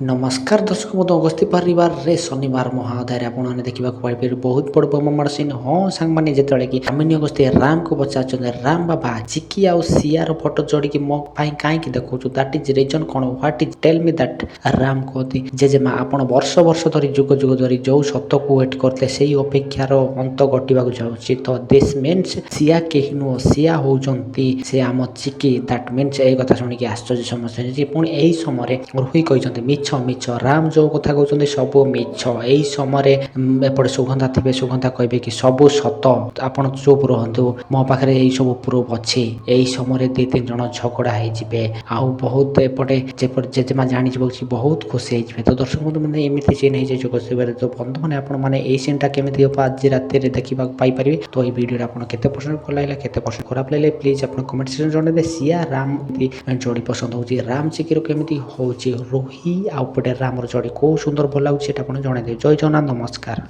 नमस्कार दर्शक बंधु अगस्ती परिवार रे शनिवार महाअध्याय आपने देखा पाइबे बहुत बड़ बोमाड़ सीन हाँ सांग मैंने जिते कि कामिनी अगस्ती राम को पचार राम बाबा चिकी आउ सियार फोटो जोड़ी मो कहीं देखो दैट इज रीजन कौन what is tell me that Ram कहती जेजेमा आपण वर्ष वर्ष धरी जुग जुग धरी जो सत्य को वेट करते से अपेक्षार अंत घटवाक जाऊँगी तो दिस मीन्स सिया कहीं नुह सिया होती से आम चिकी दैट मीन्स ये कथा शुणिक आश्चर्य समस्या पुणी यही समय रुही कहते मिछ मिछ राम जो कथा कहते सबू मिछ यही समय एपटे सुगंधा थे सुगंधा कहे कि सबू सत आपड़ चुप रुहतु मो पाखे यही सब प्रूफ अच्छी यही समय दी तीन जन झगड़ा हो बहुत एपटे जेजेमा जानी बहुत खुशी हो तो दर्शक बंधु मैंने एमती सीन हो तो बंधु मैंने आपने यही सीनटा केमी हम आज रात देखा पाइपर तो ये वीडियो आप केते परसेंट भल लगे केते परसेंट खराब लगे प्लीज आप कमेंट सेक्शन जन सिया राम जोड़ी पसंद होची राम चिकीर केमी हो रोही आउपटे रामर जोड़ी कौ सुंदर भल लगे जन जय जगन्नाथ नमस्कार।